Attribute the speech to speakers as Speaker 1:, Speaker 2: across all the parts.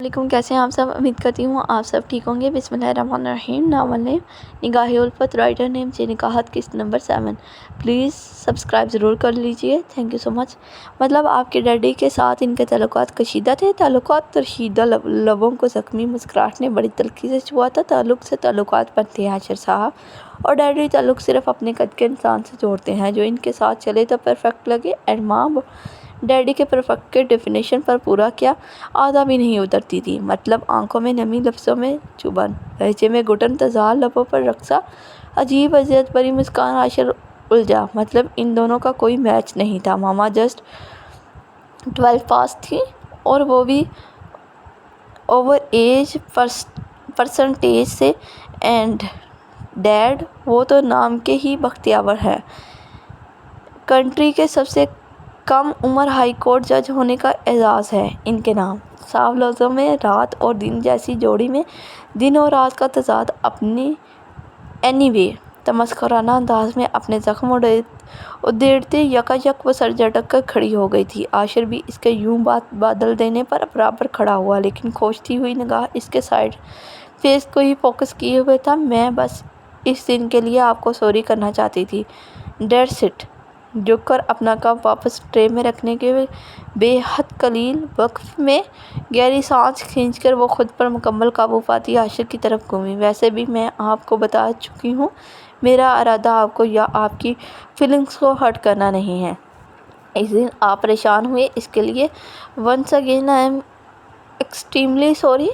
Speaker 1: وعلیکم، کیسے ہیں آپ سب؟ امید کرتی ہوں آپ سب ٹھیک ہوں گے۔ بسم اللہ الرحمن الرحیم۔ ناول نیم نگاہ الفت، رائٹر نیم سے نکاحت، قسط نمبر 7۔ پلیز سبسکرائب ضرور کر لیجئے، تھینک یو سو مچ۔ مطلب آپ کے ڈیڈی کے ساتھ ان کے تعلقات کشیدہ تھے۔ تعلقات ترشیدہ لبوں کو زخمی مسکراہٹ نے بڑی تلخی سے چھوا تھا۔ تعلق سے تعلقات بنتے ہیں عاشر صاحب، اور ڈیڈی تعلق صرف اپنے قد کے انسان سے جوڑتے ہیں جو ان کے ساتھ چلے تو پرفیکٹ لگے۔ اینڈ ماں ڈیڈی کے پرفیکٹ کے ڈیفینیشن پر پورا کیا آدھا بھی نہیں اترتی تھی۔ مطلب آنکھوں میں نمی، لفظوں میں چبھن، لہجے میں گھٹن، تضاد، لبوں پر رقصہ، عجیب اذیت بھری مسکان۔ عاشر الجھا، مطلب ان دونوں کا کوئی میچ نہیں تھا۔ ماما جسٹ 12 پاس تھیں، اور وہ بھی اوور ایج پرسنٹیج سے، اینڈ ڈیڈ وہ تو نام کے ہی بختیور ہیں۔ کنٹری کے سب سے کم عمر ہائی کورٹ جج ہونے کا اعزاز ہے ان کے نام۔ صاف لفظوں میں رات اور دن جیسی جوڑی میں دن اور رات کا تضاد۔ اینی وے، تمسخرانہ انداز میں اپنے زخم ادھیڑتے یکایک وہ سر جھٹک کر کھڑی ہو گئی تھی۔ عاشر بھی اس کے یوں بات بدل دینے پر برابر کھڑا ہوا، لیکن کھوجتی ہوئی نگاہ اس کے سائیڈ فیس کو ہی فوکس کیے ہوئے تھا۔ میں بس اس دن کے لیے آپ کو سوری کرنا چاہتی تھی، دیٹس اٹ۔ جھک کر اپنا کپ واپس ٹرے میں رکھنے کے بے حد قلیل وقف میں گہری سانس کھینچ کر وہ خود پر مکمل قابو پاتی عاشر کی طرف گھومی۔ ویسے بھی میں آپ کو بتا چکی ہوں، میرا ارادہ آپ کو یا آپ کی فیلنگز کو ہرٹ کرنا نہیں ہے۔ اس دن آپ پریشان ہوئے، اس کے لیے once again I'm extremely sorry.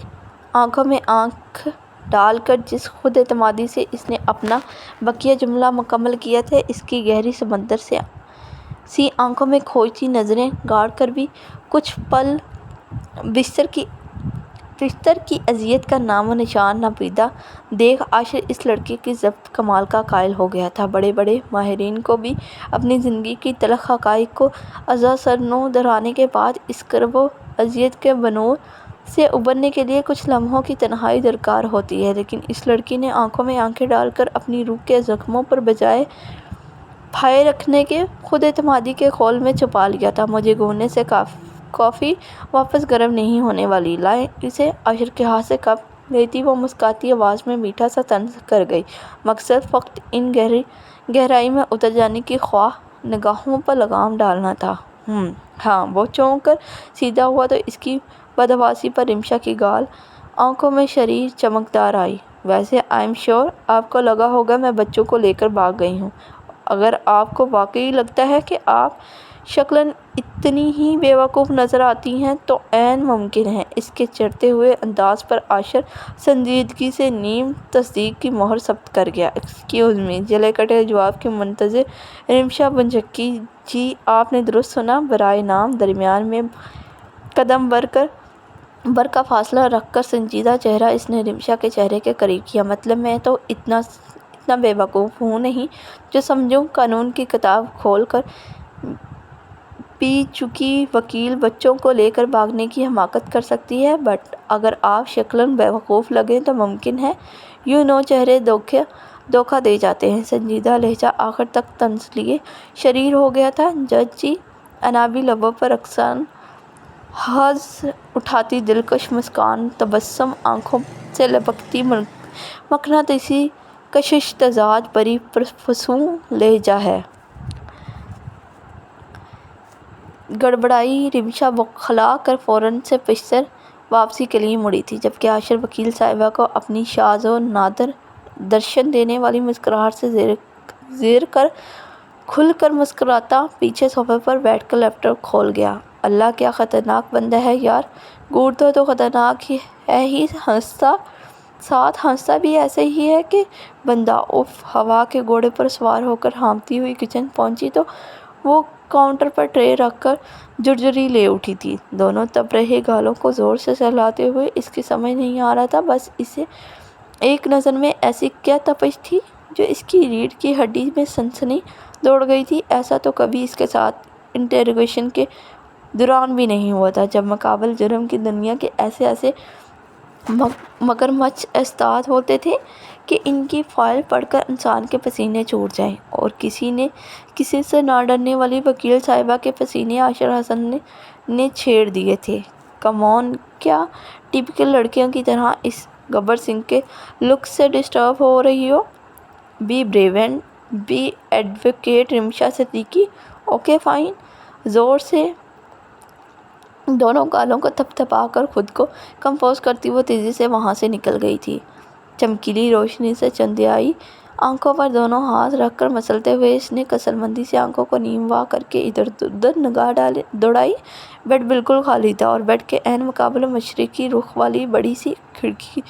Speaker 1: آنکھوں میں آنکھ ڈال کر جس خود اعتمادی سے اس نے اپنا بقیہ جملہ مکمل کیا تھا، اس کی گہری سمندر سی آنکھوں میں کھوجتی نظریں گاڑ کر بھی کچھ پل بستر کی اذیت کا نام و نشان نہ پیدا دیکھ عاشر اس لڑکی کی ضبط کمال کا قائل ہو گیا تھا۔ بڑے بڑے ماہرین کو بھی اپنی زندگی کی تلخ حقائق کو ازاں سرنو دہرانے کے بعد اس کرب و اذیت کے بنور سے ابھرنے کے لیے کچھ لمحوں کی تنہائی درکار ہوتی ہے، لیکن اس لڑکی نے آنکھوں میں آنکھیں ڈال کر اپنی روح کے زخموں پر بجائے پھائے رکھنے کے خود اعتمادی کے خول میں چھپا لیا تھا۔ مجھے گھورنے سے کافی واپس گرم نہیں ہونے والی، لائیں اسے۔ عاشر کے ہاتھ سے کپ لیتی وہ مسکاتی آواز میں میٹھا سا طنز کر گئی، مقصد فقط ان گہرائی میں اتر جانے کی خواہ نگاہوں پر لگام ڈالنا تھا۔ ہاں۔ وہ چونک کر سیدھا ہوا تو اس کی بدحواسی پر رمشا کی گال آنکھوں میں شریر چمکدار آئی۔ ویسے آئی ایم شیور آپ کو لگا ہوگا میں بچوں کو لے کر بھاگ گئی ہوں۔ اگر آپ کو واقعی لگتا ہے کہ آپ شکلاً اتنی ہی بے وقوف نظر آتی ہیں تو عین ممکن ہے۔ اس کے چڑھتے ہوئے انداز پر عاشر سنجیدگی سے نیم تصدیق کی مہر ثبت کر گیا۔ ایکسکیوز می، جلے کٹے جواب کی منتظر رمشا بھنجکی، جی آپ نے درست سنا، برائے نام۔ درمیان میں قدم بھر کا فاصلہ رکھ کر سنجیدہ چہرہ اس نے رمشا کے چہرے کے قریب کیا۔ مطلب میں تو اتنا بے وقوف ہوں نہیں جو سمجھوں قانون کی کتاب کھول کر پی چکی وکیل بچوں کو لے کر بھاگنے کی حماقت کر سکتی ہے، بٹ اگر آپ شکلاً بے وقوف لگیں تو ممکن ہے چہرے دھوکہ دے جاتے ہیں۔ سنجیدہ لہجہ آخر تک طنز لیے شریر ہو گیا تھا۔ جج جی، انابی لبوں پر رقصان حظ اٹھاتی دلکش مسکان، تبسم آنکھوں سے لپکتی مقناطیسی کشش، تضاد بھری پرفسوں لہجہ ہے۔ گڑبڑائی رمشا بوکھلا کر فوراً سے پیشتر واپسی کے لیے مڑی تھی، جبکہ عاشر وکیل صاحبہ کو اپنی شاذ و نادر درشن دینے والی مسکراہٹ سے زیر کر کھل کر مسکراتا پیچھے صوفے پر بیٹھ کر لیپ ٹاپ کھول گیا۔ اللہ کیا خطرناک بندہ ہے یار، گھورتا تو خطرناک ہے ہی، ساتھ ہنستا بھی ایسے ہی ہے کہ بندہ اف۔ ہوا کے گھوڑے پر سوار ہو کر ہانپتی ہوئی کچن پہنچی تو وہ کاؤنٹر پر ٹرے رکھ کر جھرجھری لے اٹھی تھی، دونوں تپ رہے گالوں کو زور سے سہلاتے ہوئے۔ اس کی سمجھ نہیں آ رہا تھا بس اسے ایک نظر میں ایسی کیا تپش تھی جو اس کی ریڑھ کی ہڈی میں سنسنی دوڑ گئی تھی۔ ایسا تو کبھی اس کے ساتھ انٹروگیشن کے دوران بھی نہیں ہوا تھا، جب ماقبل جرم کی دنیا کے ایسے مگرمچھ استاد ہوتے تھے کہ ان کی فائل پڑھ کر انسان کے پسینے چھوٹ جائیں، اور کسی سے نہ ڈرنے والی وکیل صاحبہ کے پسینے عاشر حسن نے چھیڑ دیے تھے۔ کم آن، کیا ٹپکل لڑکیوں کی طرح اس گبر سنگھ کے لک سے ڈسٹرب ہو رہی ہو؟ Be brave and be advocate Rimsha Siddiqui. Okay fine. زور سے دونوں گالوں کو تھپ تھپا کر خود کو کمپوز کرتی وہ تیزی سے وہاں سے نکل گئی تھی۔ چمکیلی روشنی سے چندیائی آنکھوں پر دونوں ہاتھ رکھ کر مسلتے ہوئے اس نے کثرمندی سے آنکھوں کو نیم وا کر کے ادھر ادھر نگاہ دوڑائی۔ بیڈ بالکل خالی تھا اور بیڈ کے عین مقابل مشرقی رخ والی بڑی سی کھڑکی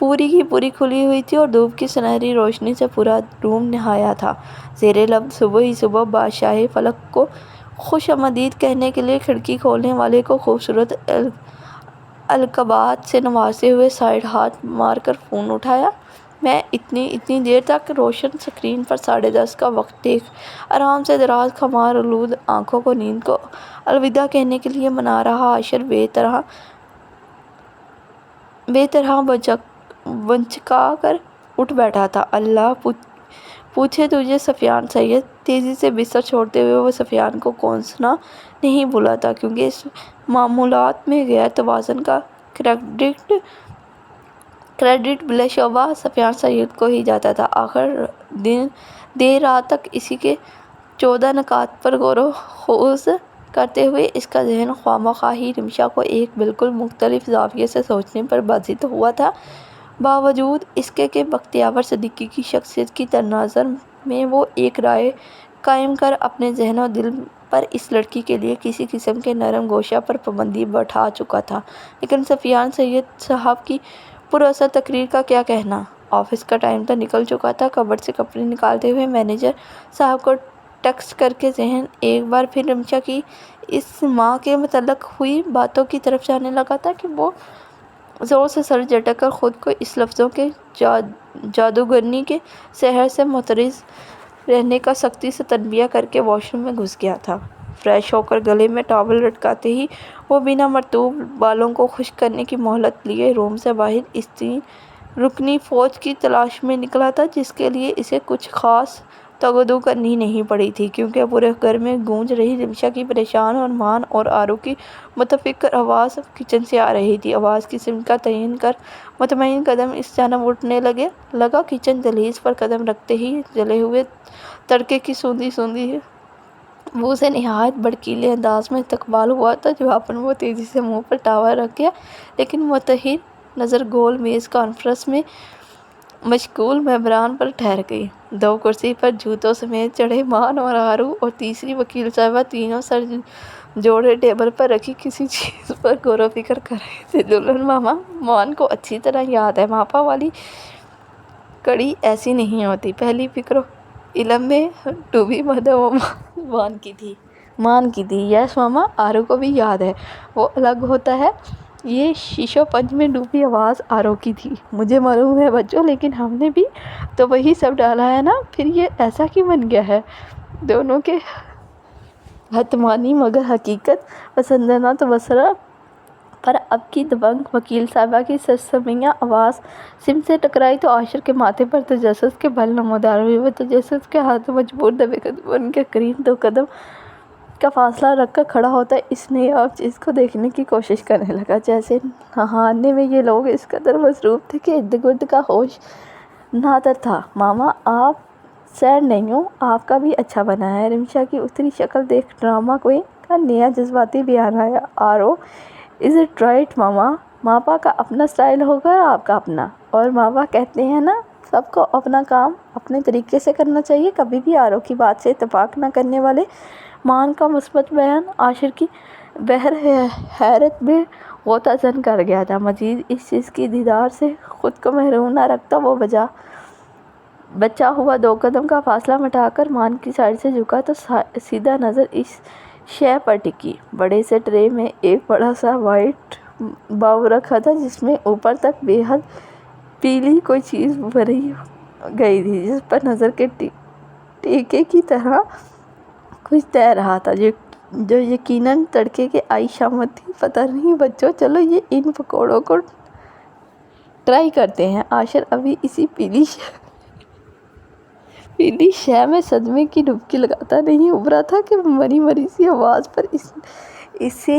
Speaker 1: پوری کی پوری کھلی ہوئی تھی اور دھوپ کی سنہری روشنی سے پورا روم نہایا تھا۔ زیر لب صبح ہی صبح بادشاہ فلک کو خوش آمدید کہنے کے لیے کھڑکی کھولنے والے کو خوبصورت القابات سے نوازتے ہوئے سائیڈ ہاتھ مار کر فون اٹھایا۔ میں اتنی دیر تک روشن سکرین پر 10:30 کا وقت دیکھ آرام سے دراز خمار آلود آنکھوں کو نیند کو الوداع کہنے کے لیے منا رہا عاشر بے طرح بچکا کر اٹھ بیٹھا تھا۔ اللہ پوچھے تجھے سفیان سید؟ تیزی سے بستر چھوڑتے ہوئے وہ سفیان کو کوسنا نہیں بھولا تھا، کیونکہ اس معاملات میں غیر توازن کا کریڈٹ بلا شبہ سفیان سید کو ہی جاتا تھا۔ آخر دیر رات تک اسی کے 14 نکات پر غور و خوض کرتے ہوئے اس کا ذہن خواہ مخواہ ہی رمشا کو ایک بالکل مختلف زاویے سے سوچنے پر بازی ہوا تھا۔ باوجود اس کے کہ بختیور صدیقی کی شخصیت کی تناظر میں وہ ایک رائے قائم کر اپنے ذہن و دل پر اس لڑکی کے لیے کسی قسم کے نرم گوشہ پر پابندی بٹھا چکا تھا، لیکن سفیان سید صاحب کی پراثر تقریر کا کیا کہنا؟ آفس کا ٹائم تو نکل چکا تھا۔ کبرڈ سے کپڑے نکالتے ہوئے مینیجر صاحب کو ٹیکسٹ کر کے ذہن ایک بار پھر رمشا کی اس ماں کے متعلق ہوئی باتوں کی طرف جانے لگا تھا کہ وہ زور سے سر جھٹک کر خود کو اس لفظوں کے جادوگرنی کے سحر سے محترز رہنے کا سختی سے تنبیہ کر کے واش روم میں گھس گیا تھا۔ فریش ہو کر گلے میں ٹاول لٹکاتے ہی وہ بنا مرطوب بالوں کو خشک کرنے کی مہلت لیے روم سے باہر اس 3 رکنی فوج کی تلاش میں نکلا تھا، جس کے لیے اسے کچھ خاص تگودو کرنی نہیں پڑی تھی، کیونکہ پورے گھر میں گونج رہی رمشا کی پریشان اور مان اور آرو کی متفکر آواز کچن سے آ رہی تھی۔ آواز کی سمت کا تعین کر مطمئن قدم اس جانب اٹھنے لگا۔ کچن دہلیز پر قدم رکھتے ہی جلے ہوئے تڑکے کی سوندھی بو سے نہایت بھڑکیلے انداز میں استقبال ہوا تھا۔ جواباً وہ تیزی سے منہ پر ٹاول رکھ گیا، لیکن متحیر نظر گول میز کانفرنس میں مشغول ممبران پر ٹھہر گئی۔ 2 کرسی پر جوتوں سمیت چڑھے مان اور آرو اور تیسری وکیل صاحبہ تینوں سر جوڑے ٹیبل پر رکھی کسی چیز پر غور و فکر کر رہے تھے۔ دلہن ماما، مان کو اچھی طرح یاد ہے، ماپا والی کڑی ایسی نہیں ہوتی۔ پہلی فکر علم میں ڈوبی مدھو مان کی تھی۔ یس ماما، آرو کو بھی یاد ہے، وہ الگ ہوتا ہے۔ یہ شیشو پنج میں ڈوبی آواز آرو کی تھی۔ مجھے معلوم ہے بچوں، لیکن ہم نے بھی تو وہی سب ڈالا ہے نا، پھر یہ ایسا کیوں بن گیا ہے؟ دونوں کے حتمانی مگر حقیقت پسندانہ تبصرہ پر اب کی دبنگ وکیل صاحبہ کی سرسمیہ آواز سمت سے ٹکرائی تو عاشر کے ماتھے پر تجسس کے بل نمودار ہوئے۔ وہ تجسس کے ہاتھوں مجبور دبے قدم ان کے قریب 2 قدم کا فاصلہ رکھ کر کھڑا ہوتا اس نایاب چیز کو دیکھنے کی کوشش کرنے لگا۔ جیسے نہانے میں یہ لوگ اس قدر مصروف تھے کہ ارد گرد کا ہوش نادر تھا۔ ماما، آپ سیڈ نہیں ہو، آپ کا بھی اچھا بنا ہے۔ رمشا کی اتری شکل دیکھ ڈرامہ کوئن کا نیا جذباتی بیان آیا۔ آرو، از اٹ رائٹ ماما؟ ماپا کا اپنا سٹائل ہوگا اور آپ کا اپنا، اور ماپا کہتے ہیں نا، سب کو اپنا کام اپنے طریقے سے کرنا چاہیے۔ کبھی بھی آرو کی بات سے اتفاق نہ کرنے والے مان کا مثبت بیان عاشر کی بحر حیرت میں غوطہ زن کر گیا تھا۔ مزید اس چیز کی دیدار سے خود کو محروم نہ رکھتا وہ بچا ہوا 2 قدم کا فاصلہ مٹا کر مان کی سائڈ سے جھکا تو سیدھا نظر اس شے پر ٹکی۔ بڑے سے ٹرے میں ایک بڑا سا وائٹ باؤل رکھا تھا، جس میں اوپر تک بے حد پیلی کوئی چیز بھری گئی تھی، جس پر نظر کے ٹیکے کی طرح کچھ تیر رہا تھا، جو یقیناً تڑکے کی آئی شامت تھی۔ پتہ نہیں بچوں، چلو یہ ان پکوڑوں کو ٹرائی کرتے ہیں۔ عاشر ابھی اسی پیلی شے میں صدمے کی ڈبکی لگاتا نہیں ابھرا تھا کہ مری سی آواز پر اسے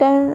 Speaker 1: 10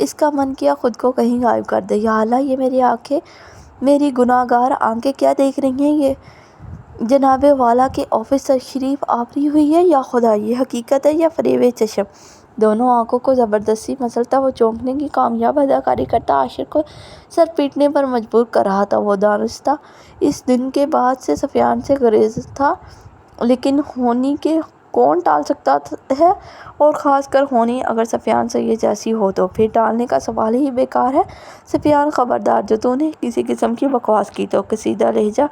Speaker 1: اس کا من کیا خود کو کہیں غائب کر دے۔ یا اللہ، یہ میری آنکھیں، میری گناہ گار آنکھیں کیا دیکھ رہی ہیں؟ یہ جناب والا کے آفس تشریف آوری ہوئی ہے یا خدا، یہ حقیقت ہے یا فریب چشم؟ دونوں آنکھوں کو زبردستی مسلتا وہ چونکنے کی کامیاب اداکاری کرتا عاشر کو سر پیٹنے پر مجبور کر رہا تھا۔ وہ دانستہ اس دن کے بعد سے سفیان سے گریز تھا، لیکن ہونی کے کون ٹال سکتا ہے، اور خاص کر ہونی اگر سفیان سید جیسی ہو تو پھر ٹالنے کا سوال ہی بیکار ہے۔ سفیان، خبردار، جو تو نے کسی قسم کی بکواس کی تو۔ کشیدہ لہجہ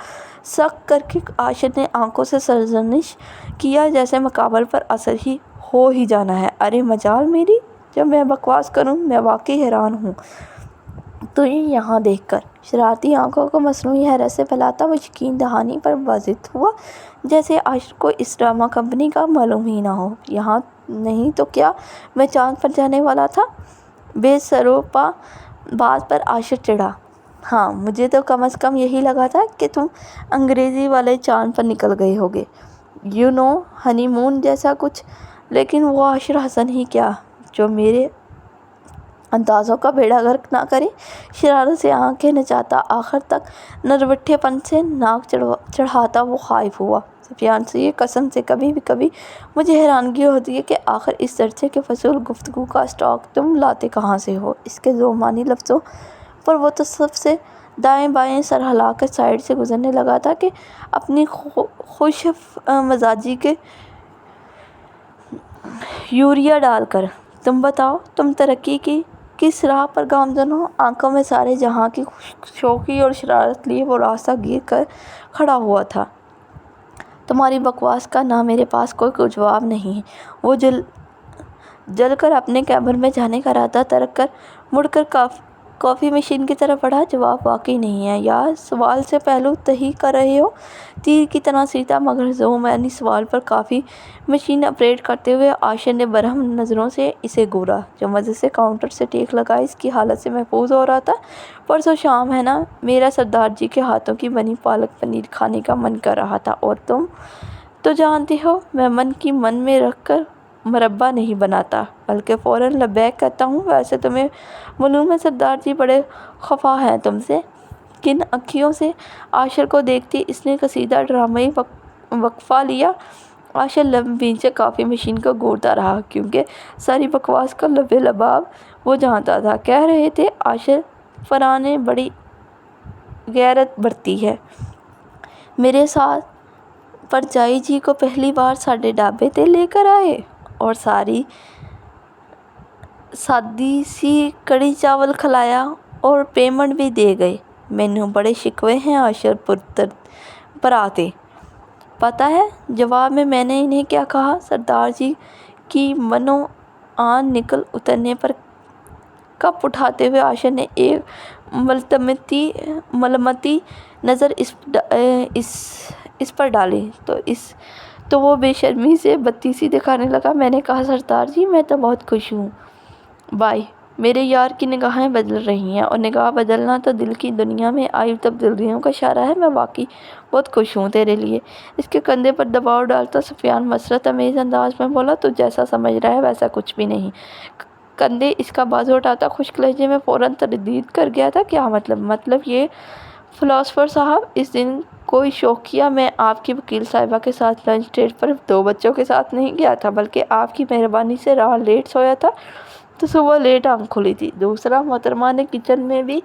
Speaker 1: سخت کر کے عاشر نے آنکھوں سے سرزنش کیا، جیسے مقابل پر اثر ہو ہی جانا ہے۔ ارے مجال میری، جب میں بکواس کروں، میں واقعی حیران ہوں تجھے یہاں دیکھ کر۔ شرارتی آنکھوں کو مصنوعی حیرت سے پھیلاتا وہ یقین دہانی پر واضح ہوا، جیسے عاشر کو اس ڈرامہ کمپنی کا معلوم ہی نہ ہو۔ یہاں نہیں تو کیا، میں چاند پر جانے والا تھا۔ بے سروپا بات پر عاشر چڑھا۔ ہاں، مجھے تو کم از کم یہی لگا تھا کہ تم انگریزی والے چاند پر نکل گئے ہوگے، ہنی مون جیسا کچھ۔ لیکن وہ عاشر حسن ہی کیا جو میرے اندازوں کا بیڑا غرق نہ کرے۔ شرارت سے آنکھیں نچاتا، آخر تک نروٹھے پن سے ناک چڑھاتا وہ خائف ہوا۔ سفیان سے یہ قسم سے کبھی مجھے حیرانگی ہوتی ہے کہ آخر اس درجے کے فضول گفتگو کا اسٹاک تم لاتے کہاں سے ہو۔ اس کے دو معنی لفظوں پر وہ تصف سے دائیں بائیں سر ہلا کر سائڈ سے گزرنے لگا تھا کہ اپنی خوش مزاجی کے یوریا ڈال کر۔ تم بتاؤ، تم ترقی کی کس راہ پر گامزن ہو؟ آنکھوں میں سارے جہاں کی شوخی اور شرارت لیے وہ راستہ گیر کر کھڑا ہوا تھا۔ تمہاری بکواس کا نہ میرے پاس کوئی جواب نہیں ہے۔ وہ جل کر اپنے کیبن میں جانے کا ارادہ ترک کر مڑ کر کافی مشین کی طرف بڑھا۔ جواب واقعی نہیں ہے، یا سوال سے پہلو تہی کر رہے ہو؟ تیر کی طرح سیدھا مگر ذومعنی سوال پر کافی مشین آپریٹ کرتے ہوئے عاشر نے برہم نظروں سے اسے گھورا، جو مزے سے کاؤنٹر سے ٹیک لگائے اس کی حالت سے محفوظ ہو رہا تھا۔ پرسوں شام ہے نا، میرا سردار جی کے ہاتھوں کی بنی پالک پنیر کھانے کا من کر رہا تھا، اور تم تو جانتی ہو میں من کی من میں رکھ کر مربع نہیں بناتا، بلکہ فوراً لبیک کہتا ہوں۔ ویسے تمہیں معلوم ہے سردار جی بڑے خفا ہیں تم سے۔ کن اکھیوں سے عاشر کو دیکھتی اس نے قصیدہ ڈرامائی وقفہ لیا۔ عاشر لب بھیجے کافی مشین کو گھورتا رہا، کیونکہ ساری بکواس کا لب لباب وہ جانتا تھا۔ کہہ رہے تھے عاشر، فرحان بڑی غیرت برتی ہے۔ میرے ساتھ پرجائی جی کو پہلی بار ساڈے ڈھابے تے لے کر آئے اور سادی سی کڑی چاول کھلایا اور پیمنٹ بھی دے گئے۔ مینوں بڑے شکوے ہیں عاشر پر آتے۔ پتہ ہے جواب میں نے انہیں کیا کہا؟ سردار جی کی منو آن نکل اترنے پر کپ اٹھاتے ہوئے عاشر نے ایک ملامتی نظر اس پر ڈالی تو وہ بے شرمی سے بتی سی دکھانے لگا۔ میں نے کہا سردار جی میں تو بہت خوش ہوں۔ بھائی، میرے یار کی نگاہیں بدل رہی ہیں، اور نگاہ بدلنا تو دل کی دنیا میں آئی تبدیلیوں کا اشارہ ہے۔ میں واقعی بہت خوش ہوں تیرے لیے۔ اس کے کندھے پر دباؤ ڈالتا سفیان مسرت امیز انداز میں بولا، تو جیسا سمجھ رہا ہے ویسا کچھ بھی نہیں۔ کندھے اس کا بازو اٹھاتا خشک لہجے میں فوراً تردید کر گیا تھا۔ کیا مطلب؟ مطلب یہ فلاسفر صاحب، اس دن کوئی شوقیہ میں آپ کی وکیل صاحبہ کے ساتھ لنچ ڈیٹ پر 2 بچوں کے ساتھ نہیں گیا تھا، بلکہ آپ کی مہربانی سے رات لیٹ سویا تھا تو صبح لیٹ آنکھ کھلی تھی۔ دوسرا، محترمہ نے کچن میں بھی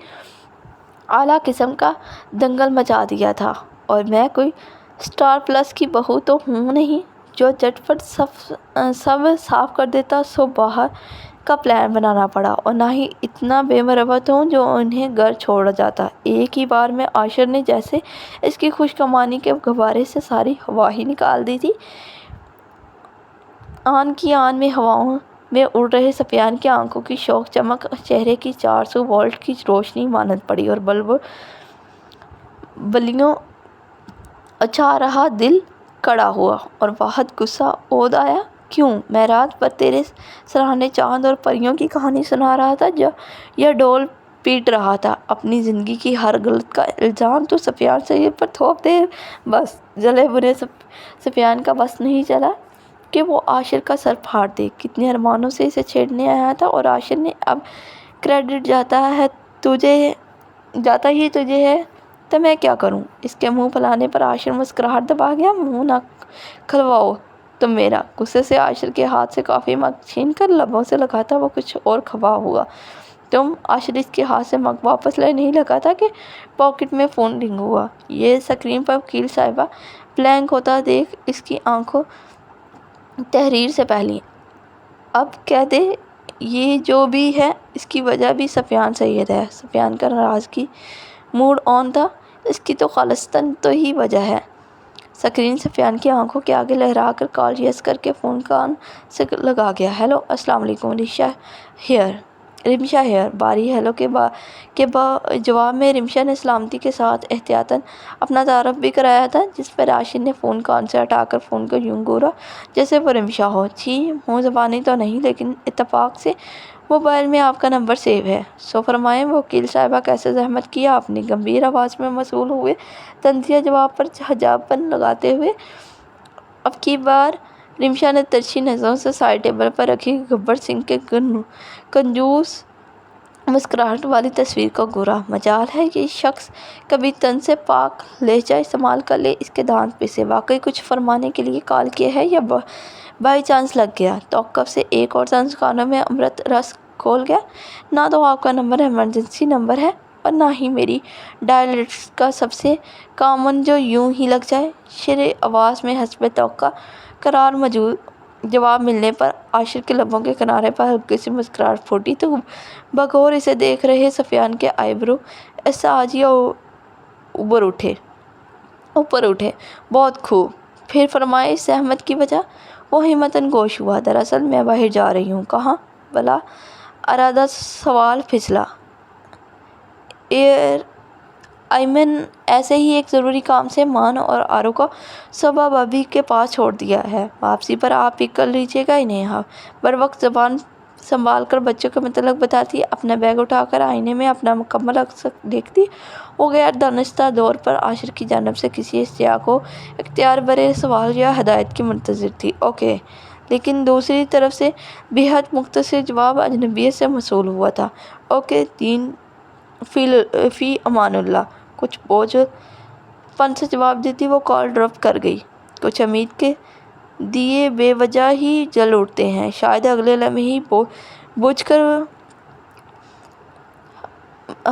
Speaker 1: اعلیٰ قسم کا دنگل مچا دیا تھا، اور میں کوئی اسٹار پلس کی بہو تو ہوں نہیں جو جھٹ پٹ سب صاف کر دیتا۔ سو باہر کا پلان بنانا پڑا، اور نہ ہی اتنا بے مروت ہوں جو انہیں گھر چھوڑ جاتا۔ ایک ہی بار میں عاشر نے جیسے اس کی خوش کمانی کے غبارے سے ساری ہوا ہی نکال دی تھی۔ آن کی آن میں ہواؤں میں اڑ رہے سفیان کی آنکھوں کی شوخ چمک چہرے کی 400 وولٹ کی روشنی مانند پڑی، اور بلیوں اچھا رہا دل کڑا ہوا، اور واحد غصہ عود آیا۔ کیوں؟ میں رات بھر تیرے سراہنے چاند اور پریوں کی کہانی سنا رہا تھا یا ڈول پیٹ رہا تھا؟ اپنی زندگی کی ہر غلط کا الزام تو سفیان سید پر تھوپ دے۔ بس جلے بھنے سفیان کا بس نہیں چلا کہ وہ عاشر کا سر پھاڑ دے۔ کتنے ارمانوں سے اسے چھیڑنے آیا تھا، اور عاشر نے اب کریڈٹ جاتا ہی تجھے ہے تو میں کیا کروں؟ اس کے منہ پھلانے پر عاشر مسکراہٹ دبا گیا۔ منہ نہ کھلواؤ تم میرا۔ غصے سے عاشر کے ہاتھ سے کافی مگ چھین کر لبوں سے لگا تھا وہ کچھ اور خفا ہوا۔ تم؟ عاشر اس کے ہاتھ سے مگ واپس لینے ہی لگا تھا کہ پاکٹ میں فون رنگ ہوا۔ یہ اسکرین پر وکیل صاحبہ بلینک ہوتا دیکھ اس کی آنکھوں تحریر سے پہلی۔ اب کہہ دے یہ جو بھی ہے اس کی وجہ بھی سفیان سید ہے۔ سفیان کا ناراضگی موڈ آن تھا۔ اس کی تو خالصتاً تو ہی وجہ ہے۔ سکرین سفیان کی آنکھوں کے آگے لہرا کر کال یس کر کے فون کان سے لگا گیا۔ ہیلو، السلام علیکم، رمشا ہیئر۔ باری ہیلو کے جواب میں رمشا نے سلامتی کے ساتھ احتیاطاً اپنا تعارف بھی کرایا تھا، جس پر عاشر نے فون کان سے ہٹا کر فون کو یوں گھورا جیسے وہ رمشا ہو۔ چھی، منہ زبانی تو نہیں، لیکن اتفاق سے موبائل میں آپ کا نمبر سیو ہے۔ سو فرمائیں وکیل صاحبہ، کیسے زحمت کیا آپ نے؟ گمبھیر آواز میں موصول ہوئے طنزیہ جواب پر حجاب بند لگاتے ہوئے اب کی بار رمشا نے ترچھی نظروں سے سائڈ ٹیبل پر رکھی گبر سنگھ کے کنجوس مسکراہٹ والی تصویر کو گھورا۔ مجال ہے یہ شخص کبھی تن سے پاک لہجہ استعمال کر لے، اس کے دانت پسے۔ واقعی کچھ فرمانے کے لیے کال کیا ہے یا بائی چانس لگ گیا؟ توقف سے ایک اور طنز کانوں میں امرت رس کھول گیا۔ نہ تو آپ کا نمبر ایمرجنسی نمبر ہے اور نہ ہی میری ڈائل لسٹ کا سب سے کامن جو یوں ہی لگ جائے۔ شرح آواز میں حسب توقع قرار جواب ملنے پر عاشر کے لبوں کے کنارے پر ہلکی سی مسکراہٹ پھوٹی تو بغور اسے دیکھ رہے سفیان کے آئی برو احساسیہ اوپر اٹھے۔ بہت خوب، پھر فرمائیں اس زحمت کی وجہ؟ وہ ہمتاً گوش ہوا۔ دراصل میں باہر جا رہی ہوں۔ کہاں؟ بلا ارادہ سوال پھسلا۔ ایمن ایسے ہی ایک ضروری کام سے مان اور آرو کو صبح بابی کے پاس چھوڑ دیا ہے۔ واپسی پر آپ پک کر لیجیے گا انہیں۔ بروقت زبان سنبھال کر بچوں کے متعلق بتاتی، اپنا بیگ اٹھا کر آئینے میں اپنا مکمل عکس دیکھتی۔ وہ غیر دانستہ طور پر عاشر کی جانب سے کسی اشتیاق و اختیار بھرے سوال یا ہدایت کی منتظر تھی۔ اوکے، لیکن دوسری طرف سے بے حد مختصر جواب اجنبیت سے موصول ہوا تھا۔ اوکے، دین فی امان اللہ۔ کچھ بوجھ پن سے جواب دیتی وہ کال ڈراپ کر گئی۔ کچھ امید کے دیے بے وجہ ہی جل اٹھتے ہیں، شاید اگلے لمحے ہی بجھ کر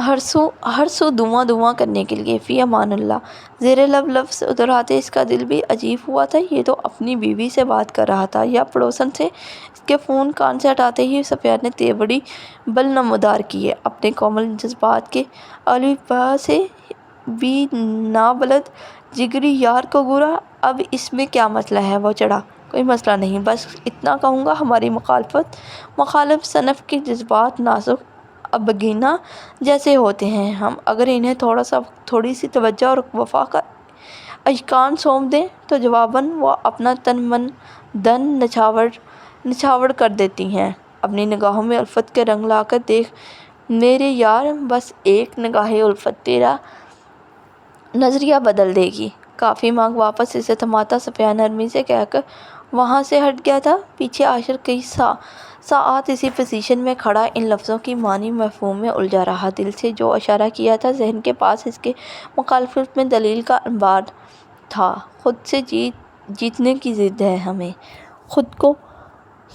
Speaker 1: ہر سو دھواں کرنے کے لیے۔ فی امان اللہ زیر لب لفظ دہراتے اس کا دل بھی عجیب ہوا تھا۔ یہ تو اپنی بیوی سے بات کر رہا تھا یا پڑوسن سے؟ اس کے فون کان سے ہٹاتے ہی سفیان نے تیوری بل نمودار کیے۔ اپنے کومل جذبات کے الفاظ سے بھی نابلد جگری یار کو گھورا۔ اب اس میں کیا مسئلہ ہے؟ وہ چڑھا۔ کوئی مسئلہ نہیں، بس اتنا کہوں گا، ہماری مخالف صنف کے جذبات نازک ابگینہ جیسے ہوتے ہیں۔ ہم اگر انہیں تھوڑی سی توجہ اور وفا کا اجکان سونپ دیں تو جواباً وہ اپنا تن من دھن نچھاور کر دیتی ہیں۔ اپنی نگاہوں میں الفت کے رنگ لا کر دیکھ میرے یار، بس ایک نگاہ الفت تیرا نظریہ بدل دے گی۔ کافی مانگ واپس اسے تھماتا سفیان نرمی سے کہہ کر وہاں سے ہٹ گیا تھا۔ پیچھے عاشر کئی ساعات اسی پوزیشن میں کھڑا ان لفظوں کی معنی مفہوم میں الجھا رہا۔ دل سے جو اشارہ کیا تھا ذہن کے پاس اس کے مخالفت میں دلیل کا انبار تھا۔ خود سے جیتنے کی ضد ہے ہمیں، خود کو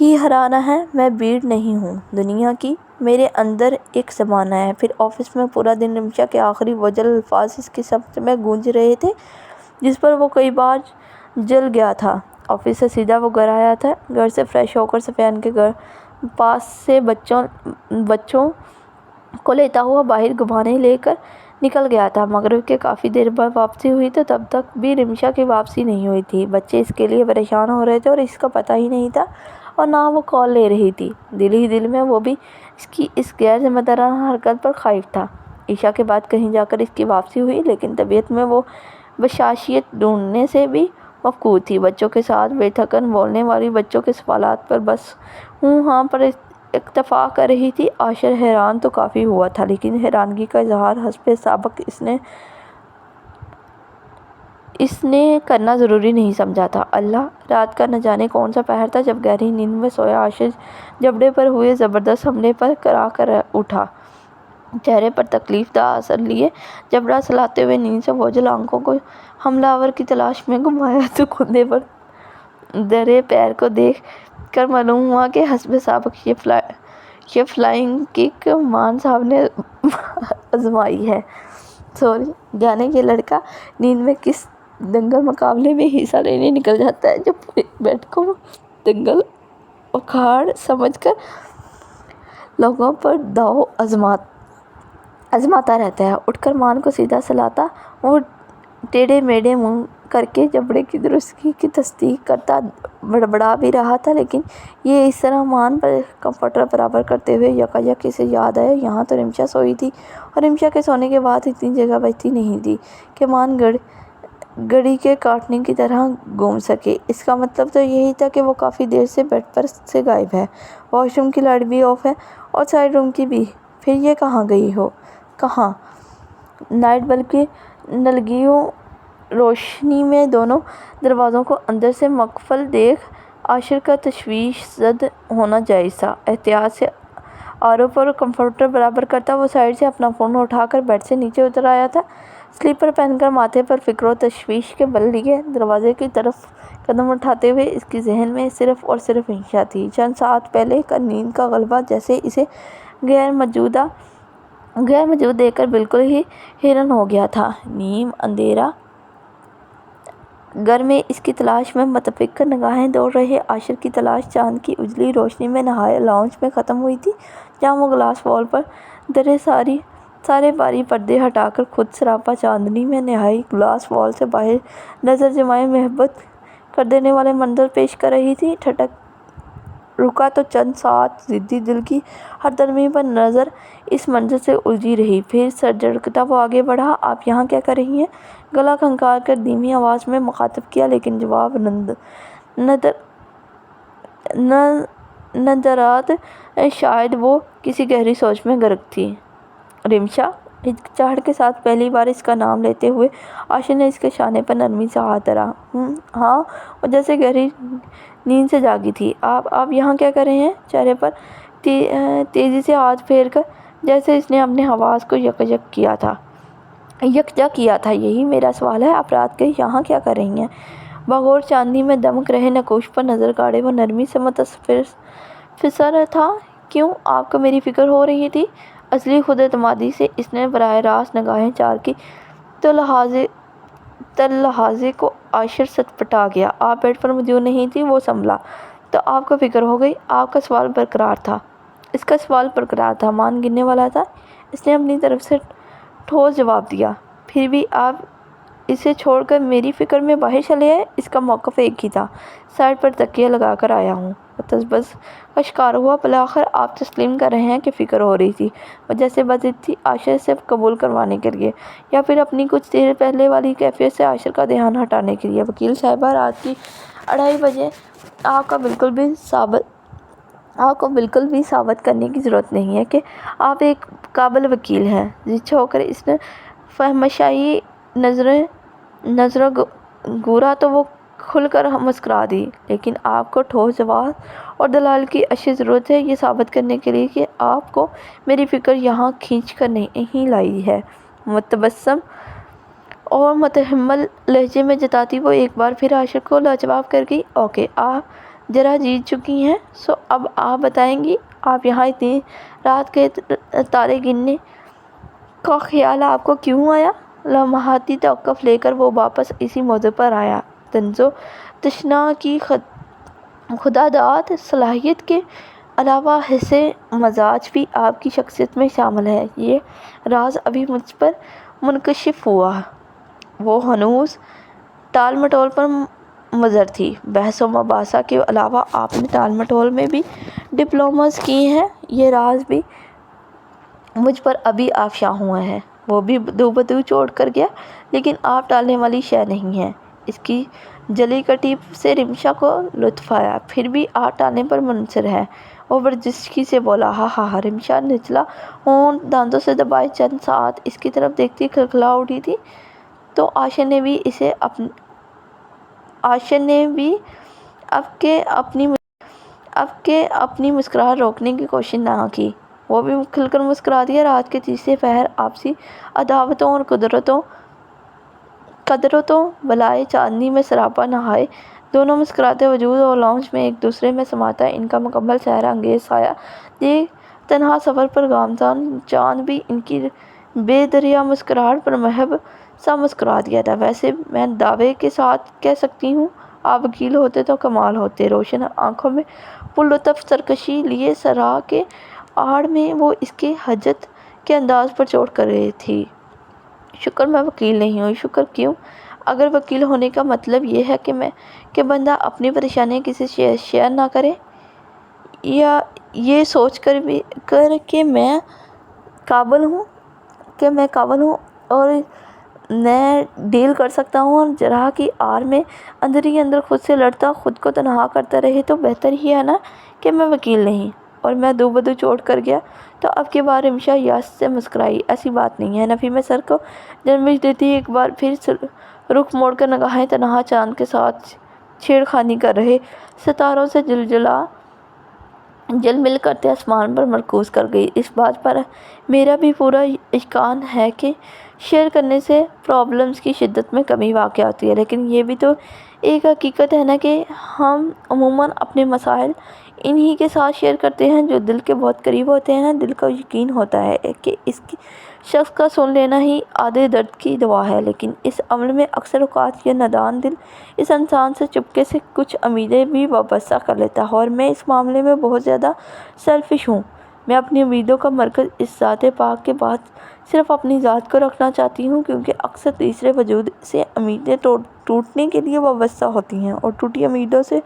Speaker 1: ہی ہرانا ہے۔ میں بھیڑ نہیں ہوں دنیا کی، میرے اندر ایک زمانہ ہے۔ پھر آفس میں پورا دن رمشا کے آخری وجل الفاظ اس کی سمت میں گونج رہے تھے، جس پر وہ کئی بار جل گیا تھا۔ آفس سے سیدھا وہ گھر آیا تھا۔ گھر سے فریش ہو کر سفیان کے گھر پاس سے بچوں کو لیتا ہوا باہر گھمانے لے کر نکل گیا تھا۔ مغرب کے کافی دیر بعد واپسی ہوئی تو تب تک بھی رمشا کی واپسی نہیں ہوئی تھی۔ بچے اس کے لیے پریشان ہو رہے تھے اور اس کا پتہ ہی نہیں تھا، اور نہ وہ کال لے رہی تھی۔ دل ہی دل میں وہ بھی اس کی اس غیر ذمہ دارانہ حرکت پر خائف تھا۔ عشاء کے بعد کہیں جا کر اس کی واپسی ہوئی، لیکن طبیعت میں وہ بشاشیت ڈھونڈنے سے بھی مفقود تھی۔ بچوں کے ساتھ بے تھکن بولنے والی بچوں کے سوالات پر بس ہوں ہاں پر اکتفا کر رہی تھی۔ عاشر حیران تو کافی ہوا تھا، لیکن حیرانگی کا اظہار حسب سابق اس نے اس نے کرنا ضروری نہیں سمجھا تھا۔ اللہ، رات کا نہ جانے کون سا پہر تھا جب گہری نیند میں سویا عاشر جبڑے پر ہوئے زبردست حملے پر کرا کر اٹھا، چہرے پر تکلیف دہ اثر لیے جبڑا سلاتے ہوئے نیند سے بوجھل آنکھوں کو حملہ آور کی تلاش میں گھمایا تو کندھے پر درے پیر کو دیکھ کر معلوم ہوا کہ حسب سابق یہ فلائنگ کک مان صاحب نے آزمائی ہے۔ جانے یہ لڑکا نیند میں کس دنگل مقابلے میں حصہ لینے نکل جاتا ہے جو پورے بیڈ کو دنگل اکھاڑ سمجھ کر لوگوں پر داؤ آزماتا رہتا ہے۔ اٹھ کر مان کو سیدھا سلاتا وہ ٹیڑھے میڑھے منہ کر کے جبڑے کی درستگی کی تصدیق کرتا بڑبڑا بھی رہا تھا، لیکن یہ اس طرح مان پر کمفرٹر برابر کرتے ہوئے یکایک اسے یاد آیا یہاں تو رمشا سوئی تھی اور رمشا کے سونے کے بعد اتنی جگہ بچتی نہیں تھی کہ مان گڑی کے کاٹنے کی طرح گھوم سکے۔ اس کا مطلب تو یہی تھا کہ وہ کافی دیر سے بیڈ پر سے غائب ہے، واش روم کی لائٹ بھی آف ہے اور سائڈ روم کی بھی۔ پھر یہ کہاں گئی ہو؟ کہاں؟ نائٹ بلب کی نلگیوں روشنی میں دونوں دروازوں کو اندر سے مقفل دیکھ عاشر کا تشویش زد ہونا جائز تھا۔ احتیاط سے آرو پر کمفرٹر برابر کرتا وہ سائڈ سے اپنا فون اٹھا کر بیڈ سے نیچے اتر آیا تھا، سلیپر پہن کر ماتھے پر فکر و تشویش کے بل لیے دروازے کی طرف قدم اٹھاتے ہوئے اس کی ذہن میں صرف اور صرف رمشا تھی۔ چند ساعت پہلے کا نیند کا غلبہ جیسے اسے غیر موجود دیکھ کر بالکل ہی حیران ہو گیا تھا۔ نیم اندھیرا گھر میں اس کی تلاش میں متفکر نگاہیں دوڑ رہے عاشر کی تلاش چاند کی اجلی روشنی میں نہایے لاؤنج میں ختم ہوئی تھی، جہاں وہ گلاس وال پر درے سارے باری پردے ہٹا کر خود سراپا چاندنی میں نہائی گلاس وال سے باہر نظر جمائے محبت کر دینے والے منظر پیش کر رہی تھی۔ ٹھٹک رکا تو چند ساعت ضدی دل کی ہر ترمیم پر نظر اس منظر سے الجھی رہی، پھر سر جھٹکتا وہ آگے بڑھا۔ آپ یہاں کیا کر رہی ہیں؟ گلا کھنکار کر دھیمی آواز میں مخاطب کیا، لیکن جواب ندارد، شاید وہ کسی گہری سوچ میں غرق تھی۔ رمشا؟ ہچکچاہٹ کے ساتھ پہلی بار اس کا نام لیتے ہوئے عاشر نے اس کے شانے پر نرمی سے ہاتھ دھرا۔ ہاں، وہ جیسے گہری نیند سے جاگی تھی۔ آپ یہاں کیا کر رہے ہیں؟ چہرے پر تیزی سے ہاتھ پھیر کر جیسے اس نے اپنے حواس کو یکجا کیا تھا۔ یہی میرا سوال ہے، آپ رات کے یہاں کیا کر رہی ہیں؟ بغور چاندنی میں دمک رہے نقوش پر نظر گاڑے وہ نرمی سے متفسر تھا۔ کیوں؟ آپ کو میری فکر ہو رہی تھی؟ اصلی خود اعتمادی سے اس نے براہ راست نگاہیں چار کی تو لحاظے کو عاشر سٹپٹا گیا۔ آپ بیڈ پر موجود نہیں تھی، وہ سنبھلا۔ تو آپ کو فکر ہو گئی؟ آپ کا سوال برقرار تھا۔ اس کا سوال برقرار تھا، مان گرنے والا تھا۔ اس نے اپنی طرف سے ٹھوس جواب دیا۔ پھر بھی آپ اسے چھوڑ کر میری فکر میں باہر چلے آئے؟ اس کا موقف ایک ہی تھا، سائڈ پر تکیہ لگا کر آیا ہوں۔ وہ تذبذب کا شکار ہوا۔ بالآخر آپ تسلیم کر رہے ہیں کہ فکر ہو رہی تھی۔ وہ جیسے بضد تھی عاشر سے قبول کروانے کے لیے، یا پھر اپنی کچھ دیر پہلے والی کیفیت سے عاشر کا دھیان ہٹانے کے لیے۔ وکیل صاحبہ، رات کی 2:30 بجے آپ کو بالکل بھی ثابت کرنے کی ضرورت نہیں ہے کہ آپ ایک قابل وکیل ہیں۔ زچ ہو کر اس نے فحاشائی نظروں گھورا تو وہ کھل کر مسکرا دی۔ لیکن آپ کو ٹھوس جواز اور دلائل کی اشد ضرورت ہے یہ ثابت کرنے کے لیے کہ آپ کو میری فکر یہاں کھینچ کر نہیں لائی ہے۔ متبسم اور متحمل لہجے میں جتاتی وہ ایک بار پھر عاشر کو لاجواب کر گئی۔ اوکے، آپ ذرا جیت چکی ہیں، سو اب آپ بتائیں گی آپ یہاں اتنی رات کے تارے گننے کا خیال آپ کو کیوں آیا؟ لمحاتی توقف لے کر وہ واپس اسی موضوع پر آیا۔ تنز و تشنع کی خداداد صلاحیت کے علاوہ حسِ مزاج بھی آپ کی شخصیت میں شامل ہے، یہ راز ابھی مجھ پر منکشف ہوا۔ وہ ہنوز ٹال مٹول پر مضر تھی۔ بحث و مباحثہ کے علاوہ آپ نے ٹال مٹول میں بھی ڈپلوماز کیے ہیں، یہ راز بھی مجھ پر ابھی آفشاں ہوا ہے۔ وہ بھی دو بدو چھوڑ کر گیا، لیکن آپ ٹالنے والی شے نہیں ہیں۔ اس کی جلی کٹی سے رمشا کو لطف آیا۔ پھر بھی آپ ٹالنے پر منحصر ہیں، وہ برجستگی سے بولا۔ ہاں۔ رمشا نچلا ہونٹ دانتوں سے دبائے چند ساعت اس کی طرف دیکھتی کھلکھلا اٹھی تھی۔ تو عاشر نے بھی اب کے اپنی مسکراہٹ روکنے کی کوشش نہ کی، وہ بھی کھل کر مسکرا دیا۔ رات کے تیسرے پہر آپسی عداوتوں اور قدرتوں بالائے چاندنی میں سراپا نہائے، دونوں مسکراتے وجود اور لاؤنج میں ایک دوسرے میں سماتا ان کا مکمل سحر انگیز سایہ دیکھ تنہا سفر پر گامزن چاند بھی ان کی بے دریا مسکراہٹ پر محب سا مسکرا دیا تھا۔ ویسے میں دعوے کے ساتھ کہہ سکتی ہوں آپ وکیل ہوتے تو کمال ہوتے۔ روشن آنکھوں میں پرلطف سرکشی لیے سرا کے آڑ میں وہ اس کے حجت کے انداز پر چوٹ کر رہی تھی۔ شکر میں وکیل نہیں ہوں۔ شکر کیوں؟ اگر وکیل ہونے کا مطلب یہ ہے کہ بندہ اپنی پریشانیاں کسی سے شیئر نہ کرے، یا یہ سوچ کر کہ میں قابل ہوں اور میں ڈیل کر سکتا ہوں، اور جرح کی آڑ میں اندر ہی اندر خود سے لڑتا خود کو تنہا کرتا رہے، تو بہتر ہی ہے نا کہ میں وکیل نہیں۔ اور میں دو بدو چوٹ کر گیا تو اب کی بار رمشا یاس سے مسکرائی۔ ایسی بات نہیں ہے۔ نفی میں سر کو جنبش دیتی ایک بار پھر رخ موڑ کر نگاہیں تنہا چاند کے ساتھ چھیڑ خانی کر رہے ستاروں سے جل مل کرتے آسمان پر مرکوز کر گئی۔ اس بات پر میرا بھی پورا یقین ہے کہ شیئر کرنے سے پرابلمز کی شدت میں کمی واقع ہوتی ہے، لیکن یہ بھی تو ایک حقیقت ہے نا کہ ہم عموماً اپنے مسائل انہی کے ساتھ شیئر کرتے ہیں جو دل کے بہت قریب ہوتے ہیں۔ دل کو یقین ہوتا ہے کہ اس شخص کا سن لینا ہی آدھے درد کی دوا ہے، لیکن اس عمل میں اکثر اوقات یہ نادان دل اس انسان سے چپکے سے کچھ امیدیں بھی وابستہ کر لیتا ہے، اور میں اس معاملے میں بہت زیادہ سیلفش ہوں۔ میں اپنی امیدوں کا مرکز اس ذات پاک کے بعد صرف اپنی ذات کو رکھنا چاہتی ہوں، کیونکہ اکثر تیسرے وجود سے امیدیں ٹوٹنے کے لیے وابستہ ہوتی ہیں، اور ٹوٹی امیدوں سے